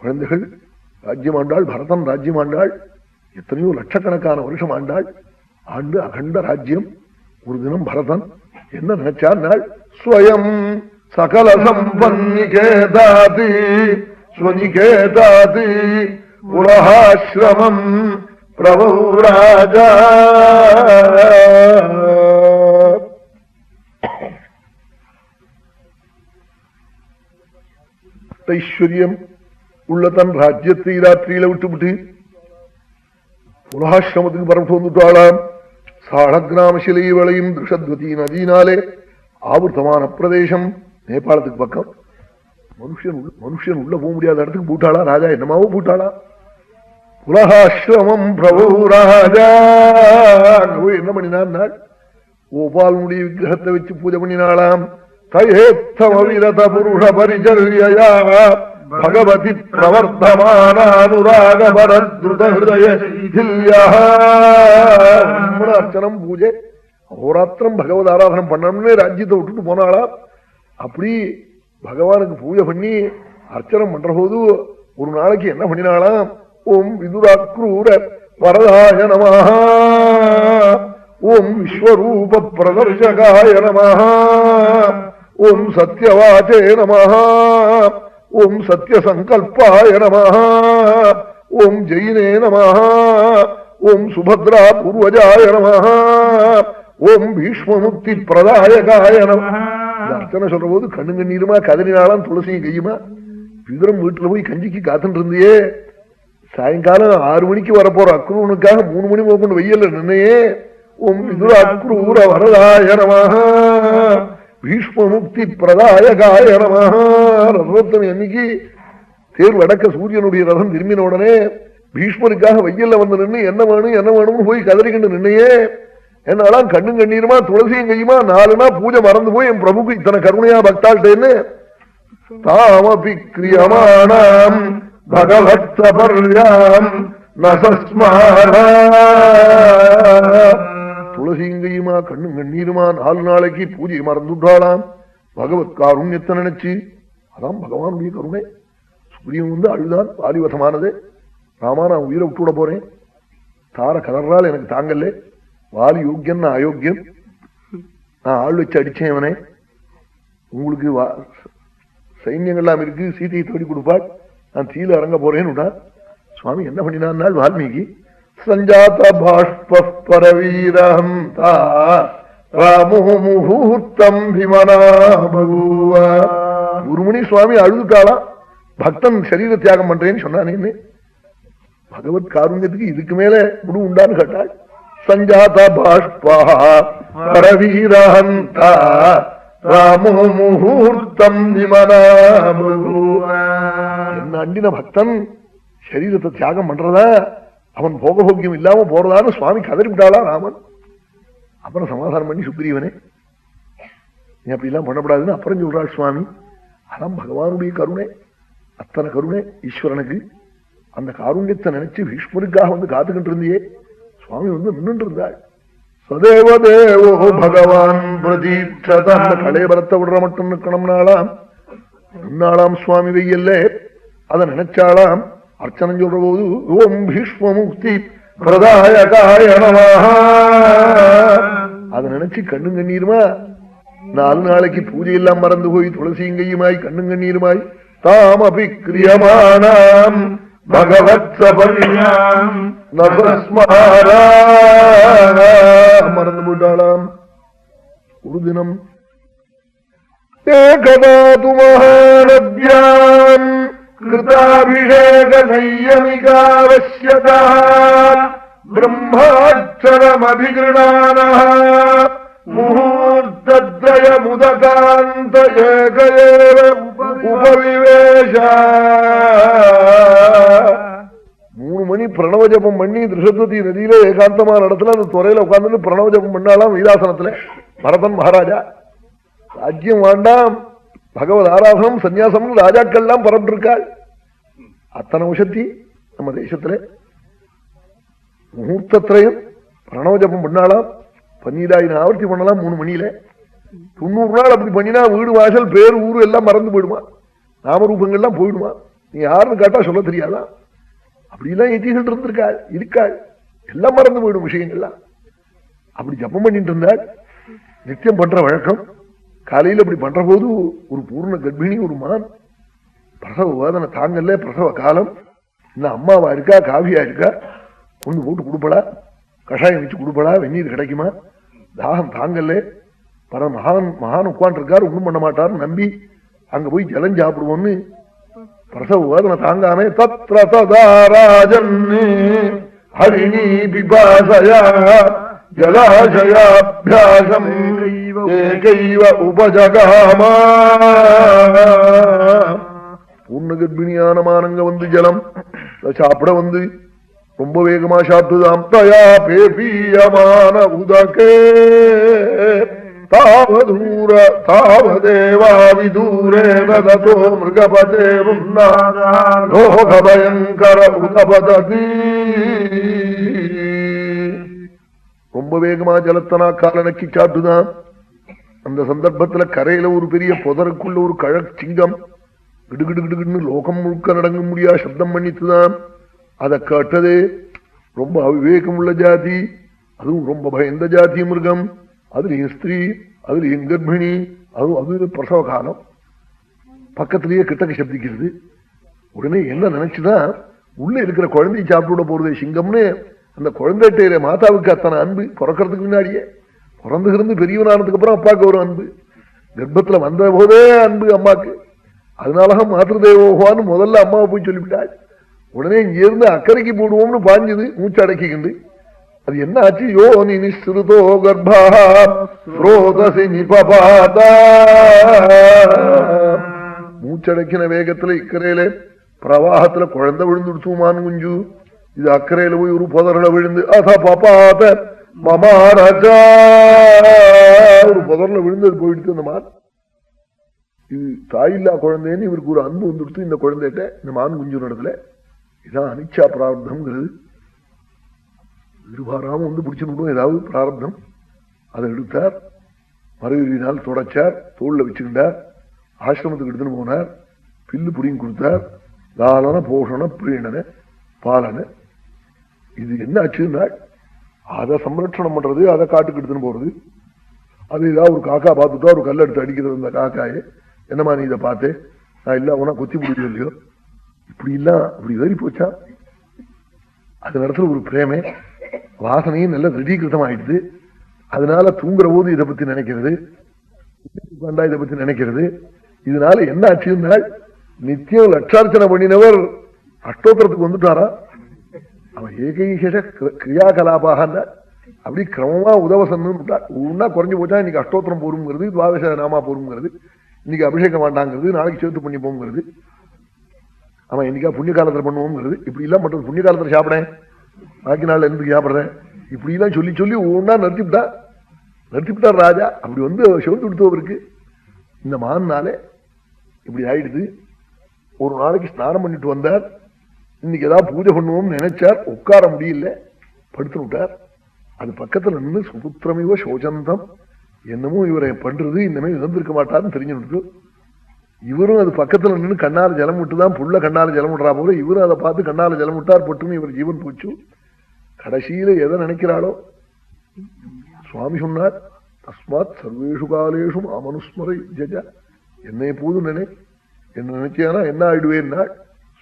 குழந்தைகள் ராஜ்யம் ஆண்டாள், பரதன் ராஜ்யம் ஆண்டாள், எத்தனையோ லட்சக்கணக்கான வருஷம் ஆண்டாள். ஆண்டு அகண்ட ராஜ்யம். ஒரு தினம் பரதன் என்ன நினைச்சார், நாள் ஸ்வயம் சகல சம்பன்னிகேதாதி ஸ்வனிகேதாதி உலகாசிரமம் பிரபுராஜா. ஐஸ்வர்யம் உள்ள தன் ராஜ்யத்தை ராத்திரியில விட்டுவிட்டு உலகாசிரமத்துக்கு பரப்பிட்டு வந்துட்டாளாம். சாளகிராம வளையும் திருஷத்வதி நதியினாலே ஆவர்த்தமான பிரதேசம், நேபாளத்துக்கு பக்கம். மனுஷன் உள்ள போக முடியாத இடத்துக்கு பூட்டாளா ராஜா, என்னமாவோ பூட்டாளா. உலகாசிரமம் பிரபு ராஜா என்ன பண்ணினார், கோபாலனுடைய விக்கிரகத்தை வச்சு பூஜை பண்ணினாளாம். தயேத்தமவிரத புருஷ பரிச்சர்யா பகவதி பிரவர்த்தமானானுராக பரத்ருத ஹிருதய அர்ச்சனம் பூஜை அஹோராத்திரம் பகவத் ஆராதனம் பண்ணணும்னு ராஜ்யத்தை விட்டுட்டு போனாளா. அப்படி பகவானுக்கு பூஜை பண்ணி அர்ச்சனம் பண்ற போது ஒரு நாளைக்கு என்ன பண்ணினாளாம், ஓம் விதுராக்ரூர வரதாய நமஹ, ஓம் விஸ்வரூப பிரதர்ஷகாய நமஹ, ஓம் சத்யவாச்சே நமஹ, ஓம் சத்யசங்கல்பாய நமஹ, ஓம் ஜெயினே நமஹ, ஓம் சுபத்ரா பூர்வஜாய நமஹ, ஓம் பீஷ்மமுக்தி பிரதாயகாய நமஹ. அர்ச்சனை சொல்ற போது கண்ணு கண்ணீருமா கதறினாலாம், துளசியும் கையுமா. விதுரம் வீட்டுல போய் கஞ்சிக்கு காத்துட்டு இருந்தியே, சாயங்காலம் 6 மணிக்கு வரப்போற அக்ரூனுக்காக 3 மணி போகணும் வெயில்ல நின்னையே. ஓம் விதுர அக்ரூர வரதாய நமஹ, பீஷ்மமுக்தி பிரதாயகாய நமஹ. ரதோத்தமி அன்னைக்கு தேர் வடக்க சூரியனுடைய ரதம் திரும்பின உடனே பீஷ்மருக்காக வெயில்ல வந்து நின்று என்ன வேணும்னு போய் கதறிக்கிட்டு நின்னையே. என்னாலாம் கண்ணும் கண்ணீருமா துளசியும் கையுமா 4 நாள் பூஜை மறந்து போய் என் பிரபுக்கு இத்தனை கருணையா பக்தாள்டேன்னு தாமபி கிரியமானாம் பகவத்சபர்யாம் நசஸ்மாரா. துளசியும் கையுமா கண்ணும் கண்ணீருமா 4 நாளைக்கு பூஜை மறந்துட்டாளாம். பகவத் காருண்யத்தை நினைச்சு, அதான் பகவானுடைய கருணை. சூரியன் வந்து அழுதான், பாலிவசமானது. ராமா நான் உயிரை விட்டு விட போறேன், தார கதறால் எனக்கு தாங்கல்ல, வாலி யோக்கியன் நான் அயோக்கியம், நான் ஆள் வச்சு அடிச்சேன் அவனே, உங்களுக்கு சைன்யங்கள்லாம் இருக்கு, சீதையை தேடி கொடுப்பாள், நான் தீல இறங்க போறேன்னு. சுவாமி என்ன பண்ணினான், வால்மீகி சஞ்சாத பாஷ்ப பரவீரம் முகூர்த்தம் விமனா பகுவ. 1 மணி சுவாமி அழுதுட்டாளாம், பக்தன் சரீர தியாகம் பண்றேன்னு சொன்னானேன்னு. பகவத் காருண்யத்துக்கு இதுக்கு மேல முடிவு உண்டான்னு கேட்டாள். சஞ்சாத பாஷ்பா பரவீரஹந்தா ராமோ முகூர்த்தம் விமனா பகுவ. என்ன அண்டின பக்தன் சரீரத்தை தியாகம் பண்றதா, அவன் போகபோக்கியம் இல்லாம போறதான்னு சுவாமி கதறி விட்டாளா ராமன். அப்புறம் சமாதானம் பண்ணி, சுக்ரீவனே நீ அப்படிலாம் பண்ணப்படாதுன்னு அப்புறம் சொல்றாள் சுவாமி. அதான் பகவானுடைய கருணை, அத்தனை கருணை ஈஸ்வரனுக்கு. அந்த காருண்யத்தை நினைச்சு பீஷ்மருக்காக வந்து காத்துக்கிட்டு இருந்தியே, சுவாமி வந்து நின்று இருந்தாள். சதேவ தேவோ பகவான் பிரதீட்சத. அந்த கலைபரத்தை விடுற மட்டும் நிற்கணும்னாலாம் நின்னாளாம் சுவாமி வெய்யல்ல. அதை நினைச்சாலாம். அர்ச்சனை சொல்ற போது ஓம் பீஷ்மமுக்தி பிரதாயகாய நமஹ, அதை நினைச்சு கண்ணும் கண்ணீருமா 4 நாளைக்கு பூஜை எல்லாம் மறந்து போய் துளசியும் கையுமாய் கண்ணும் கண்ணீருமாய் தாமபி கிரியமானாம் பகவத்சபர்யாம் நசஸ்மாரா மறந்து போட்டாளாம். ஒரு தினம் ஏகதாது மகாநத்யாம் கிருதாபிஷேக சையமிகாவஸ்யதா பிரம்மாட்சரமபிகிருணானஹ முகூர்த்தத்ரய முதகாந்த ஏகஏவ உபவிவேஷ. 3 மணி பிரணவ ஜபம் பண்ணி திருஷத்வதி நதியில ஏகாந்தமான இடத்துல அந்த துறையில உட்கார்ந்து பிரணவ ஜபம் பண்ணாலாம் வீராசனத்துல. பரதன் மகாராஜா ராஜ்யம் வேண்டாம், பகவத் ஆராதனம் சன்னியாசம் ராஜாக்கள்லாம் பரப்பிட்டு இருக்காள். அத்தனை உஷத்தி நம்ம தேசத்துல. முகூர்த்தத்திரையும் பிரணவ ஜபம் பண்ணாலாம், 12,000 ஆவர்த்தி பண்ணலாம் 3 மணியில. 90 நாள் அப்படி பண்ணினா வீடு வாசல் பேர் ஊரு எல்லாம் மறந்து போயிடுமா, நாமரூபங்கள்லாம் போயிடுமா. நீ யாருன்னு கேட்டா சொல்ல தெரியாதா? அப்படிலாம் எதிகள் இருந்திருக்காள், இருக்காள், எல்லாம் மறந்து போயிடும் விஷயங்கள்லாம். அப்படி ஜப்பம் பண்ணிட்டு இருந்தாள். நித்தியம் பண்ற வழக்கம். காலையில் அப்படி பண்ற போது ஒரு பூர்ண கர்ப்பிணி ஒரு மான் பிரசவ வேதனை தாங்கல்ல, பிரசவ காலம். இன்னும் அம்மாவா இருக்கா, காவியா இருக்கா, கொண்டு போட்டு கொடுப்படா, கஷாயம் வச்சு கொடுப்படா, வெந்நீர் கிடைக்குமா, தாகம் தாங்கல்ல. பர மகான் உட்காந்துருக்காரு, ஒண்ணும் பண்ண மாட்டாரு நம்பி அங்க போய் ஜலம் சாப்பிடுவோம்னு பிரசவ வேதனை தாங்காம தத்ர ததா ராஜன் ஹரிணி பிபாசயா ஜலாசயாபியாசம் ஏகைவ உபஜகாமா. பூர்ண கர்ப்பிணியான மானங்க வந்து ஜலம் சாப்பிட வந்து ரொம்ப வேகமா சாப்பிட்டுதான். தயா பேபியமான உதகே தாவதூர தாவதேவா விதூரே நததோ மிருகபதே லோகபயங்கர உதபததி. ரொம்ப வேகமா ஜலத்தனா காலனக்கி சாப்பிட்டுதான். அந்த சந்தர்ப்பத்துல கரையில ஒரு பெரிய புதருக்குள்ள ஒரு கழச்சிங்கம் கிடுகிடுகிடுன்னு லோகம் முழுக்க நடங்க முடியா சப்தம் பண்ணிட்டுதான். அதை கேட்டதே ரொம்ப அவிவேகம் உள்ள ஜாதி, அதுவும் ரொம்ப பயந்த ஜாதி மிருகம். அதுல என் ஸ்திரீ, அதுல என் கர்ப்பிணி, அதுவும் அது பிரசவ காலம். பக்கத்திலேயே கிட்டக்க சப்திக்கிறது. உடனே என்ன நினைச்சுதான் உள்ள இருக்கிற குழந்தையை சாப்பிட்டு போறதே சிங்கம்னு அந்த குழந்தைகிட்ட மாதாவுக்கு அத்தனை அன்பு. பிறக்கிறதுக்கு முன்னாடியே பிறந்துகிருந்து பெரியவனானதுக்கு அப்புறம் அப்பாவுக்கு ஒரு அன்பு, கர்ப்பத்துல வந்த போதே அன்பு அம்மாக்கு. அதனால மாத்திருதேவோன்னு முதல்ல அம்மாவை போய் சொல்லிவிட்டாள். உடனே இங்கிருந்து அக்கறைக்கு போடுவோம்னு பாஞ்சது மூச்சு அடக்கிக்கிண்டு. அது என்ன ஆச்சு? யோ நிஸ்ருதோ கர்ப்பா ஸ்ரோதசி நிபபாதா. மூச்சடக்கின வேகத்துல இக்கரையில பிரவாகத்துல குழந்தை விழுந்துடுச்சுமான் குஞ்சு. இது அக்கறையில போய் ஒரு புதர்ல விழுந்து அத பபாத மமாரஜா ஒரு புதர்ல விழுந்து போயிடுச்சு அந்த மான். இது தாயில்லா குழந்தைன்னு இவருக்கு ஒரு அன்பு வந்துடுத்து இந்த குழந்தைகிட்ட, இந்த மான் குஞ்சு நடத்துல. இதான் அனிச்சா பிரார்த்தம்ங்கிறது. எதிர்பாராம வந்து பிடிச்சுடும் ஏதாவது பிராரப்தம். அதை எடுத்தார், மறுநாள் தொடச்சார், தோல்ல வச்சுக்கிட்டார், ஆசிரமத்துக்கு எடுத்துன்னு போனார், பில்லு புடியும் கொடுத்தார், தாளன போஷண பிரீணன பாலன. இது என்ன ஆச்சுன்னா அதை சம்ரட்சணம் பண்றது, அதை காட்டுக்கு எடுத்துன்னு போறது. அது ஏதாவது ஒரு காக்கா பார்த்துட்டா ஒரு கல்ல எடுத்து அடிக்கிறது. அந்த காக்காயே என்னமா நீ இதை பார்த்து நான் இல்ல உனா கொத்தி பிடிக்கல இல்லையோ, இப்படி இல்ல அப்படி ஏறி போச்சா. அது நடத்துல ஒரு பிரேமே வாசனையும் நல்ல திருடீகிருத்தம் ஆயிடுது. அதனால தூங்குற போது இதை பத்தி நினைக்கிறது, இதை பத்தி நினைக்கிறது. இதனால என்ன ஆச்சுன்னா நித்தியம் லட்சார்ச்சனை பண்ணினவர் அஷ்டோத்திரத்துக்கு வந்துட்டாரா. அவன் ஏகைகேஷ கிரியாகலாபாக அப்படி கிரமமா உதவசன்னு ஒன்னா குறைஞ்சு போச்சா. இன்னைக்கு அஷ்டோத்திரம் போருங்கிறது, துவாதச நாமா போருங்கிறது, இன்னைக்கு அபிஷேகம் வேண்டாங்கிறது, நாளைக்கு சேர்த்து பண்ணி போங்கிறது, அவன் இன்னைக்கா புண்ணிய காலத்துல பண்ணுவோங்கிறது. இப்படி எல்லாம் மட்டும் புண்ணிய காலத்துல சாப்பிடேன், பாக்கி நாள் இருந்து சாப்பிடுறேன், இப்படி எல்லாம் சொல்லி சொல்லி ஒவ்வொன்னா நிறுத்திவிட்டார் ராஜா. அப்படி வந்து சிவந்து கொடுத்தவருக்கு இந்த மான்னாலே இப்படி ஆயிடுது. ஒரு நாளைக்கு ஸ்நானம் பண்ணிட்டு வந்தார். இன்னைக்கு ஏதாவது பூஜை பண்ணுவோம்னு நினைச்சார், உட்கார முடியல, படுத்து விட்டார். அது பக்கத்துல நின்று சுபுத்திரமிவ சோஜந்தம், என்னமோ இவரை பண்றது இன்னமே இழந்திருக்க மாட்டார்னு தெரிஞ்சுட்டு இவரும் அது பக்கத்துல நின்று கண்ணால ஜலம் விட்டுதான், புள்ள கண்ணால ஜலம் விடுறா போல இவரும் அதை பார்த்து கண்ணால ஜலம் விட்டார். பட்டுன்னு இவர் ஜீவன் போச்சு. கடைசியில எதை நினைக்கிறாளோ சுவாமி சொன்னார், தஸ்மாத் சர்வேஷு காலேஷு மாமனுஸ்மரை ஜஜா. என்னை போதும் என்ன நினைச்சானா என்ன ஆயிடுவேன்னா,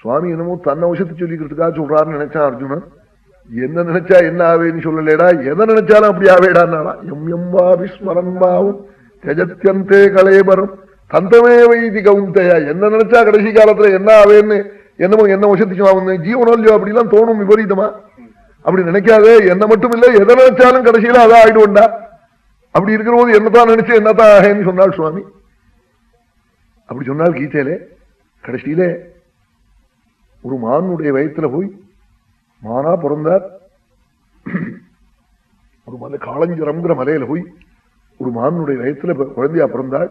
சுவாமி என்னமோ தன்னை விஷயத்தை சொல்லிக்கிறதுக்காக சொல்றாருன்னு நினைச்சான் அர்ஜுனன். என்ன நினைச்சா என்ன ஆவேன்னு சொல்லலேடா, எதை நினைச்சாலும் அப்படி ஆவேடான்னாடா. எம் எம் வா விஸ்மரன் பாவும் தெஜத்யந்தே கலேபரம் தந்தமே வைதி கவுந்தையா. என்ன நினைச்சா கடைசி காலத்துல என்ன ஆவேன்னு என்னமோ என்ன விஷயத்துக்கு ஜீவனோ இல்லையோ அப்படிலாம் தோணும் விபரீதமா. அப்படி நினைக்காதே, என்ன மட்டும் இல்லை எதை நினைச்சாலும் கடைசியில அதான் ஆயிடுவோண்டா. அப்படி இருக்கிற போது என்னத்தான் நினைச்சு என்னத்தான் ஆகேன்னு சொன்னாள் சுவாமி. அப்படி சொன்னால் கீதையிலே கடைசியில ஒரு மானுடைய வயத்துல போய் மானா பிறந்தார். ஒரு மலை காலஞ்சரம்ங்கிற மலையில போய் ஒரு மானுடைய வயத்துல குழந்தையா பிறந்தாள்.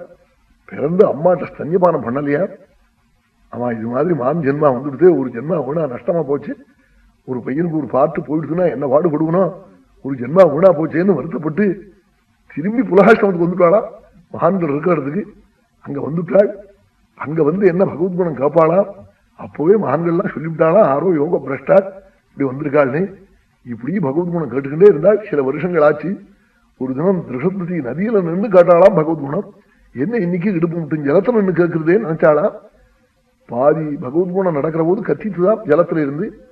பிறந்து அம்மாட்ட ஸ்தன்யபானம் பண்ணலையா. ஆமா இது மாதிரி மான் ஜென்மா வந்துடுது, ஒரு ஜென்மா வீணா நஷ்டமா போச்சு, ஒரு பையனுக்கு ஒரு பாட்டு போயிடுச்சுன்னா என்ன பாடுபடுவனும், ஒரு ஜென்மா வீணா போச்சேன்னு வருத்தப்பட்டு திரும்பி புலகாஷ்டமத்துக்கு வந்துட்டாளா. மகான்கள் இருக்கிறதுக்கு அங்க வந்துட்டாள். அங்க வந்து என்ன பகவத்குணம் கேட்பாளா. அப்பவே மகான்கள்லாம் சொல்லிவிட்டாளா, ஆரோ யோக பிரஷ்டா இப்படி வந்திருக்காள்னு. இப்படி பகவத் குணம் கேட்டுக்கிட்டே இருந்தால் சில வருஷங்கள் ஆச்சு. ஒரு தினம் திருஷப்தி நதியில நின்று கேட்டாலாம் பகவத் குணம். என்ன இன்னைக்கு இடுப்பு மட்டும் ஜலத்துல நின்று கேட்கிறதே நினைச்சாளா. பாதி பகவத் குணம் நடக்கிற போது கத்திட்டுதான் ஜலத்துல இருந்து,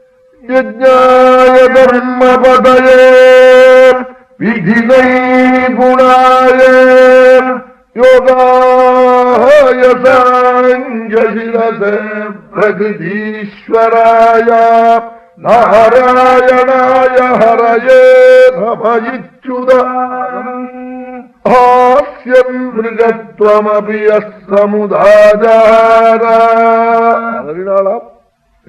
விதினை குணாய யோகாய பிரகதீஸ்வராய நாராயணாய ஹரயே நமயிச்சுதாஸ்யன் மிருகத்வமபி யஸ்ஸமுதாஜாரா. அதனாலாம்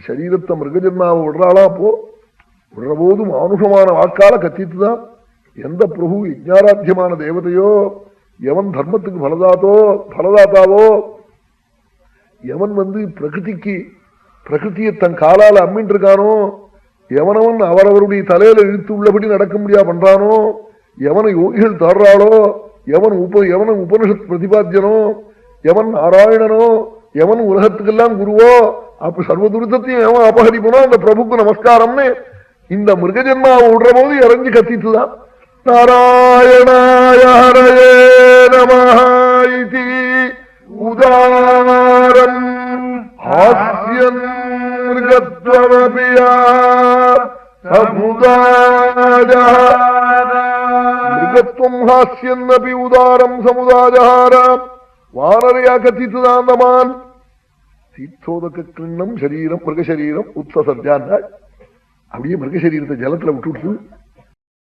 சரீரத்தை மிருகஜன்மாவை விடுறாளா. அப்போ விடுற போது மானுஷமான வாக்கால கத்தித்துதான். எந்த பிரபு யஜ்ஞாராத்தியமான தேவதையோ, எவன் தர்மத்துக்கு பலதாத்தாவோ, எவன் பிரகிருதியை தன் காலால அம்மின் இருக்கானோ, எவனவன் அவரவருடைய தலையில இழுத்து உள்ளபடி நடக்க முடியா பண்றானோ, எவனை யோகிகள் தாடுறாளோ, எவன் உபனிஷத் பிரதிபாத்தியனோ, எவன் நாராயணனோ, எவன் உலகத்துக்கெல்லாம் குருவோ, அப்ப சர்வதுரிதத்தையும் எவன் அபகரிப்பனோ அந்த பிரபுக்கு நமஸ்காரம்னு இந்த மிருகஜன்மாவை விடுற போது இறங்கி கத்திட்டுதான். நாராயணாய ஹரயே நமஹ இதி உதாரம் ஹாஸ்யன் மிருகத்வமபியா சமுதாஜஹார. மிருகத்வம் ஹாஸ்யன் அபி உதாரம் சமுதாஜஹார. வானரையா கத்திட்டுதான் அந்த மான். தீர்த்தோதக கிண்ணம் சரீரம் மிருகசரீரம் உத்சசர்ஜான். அப்படியே மிருகசரீரத்தை ஜலத்துல விட்டு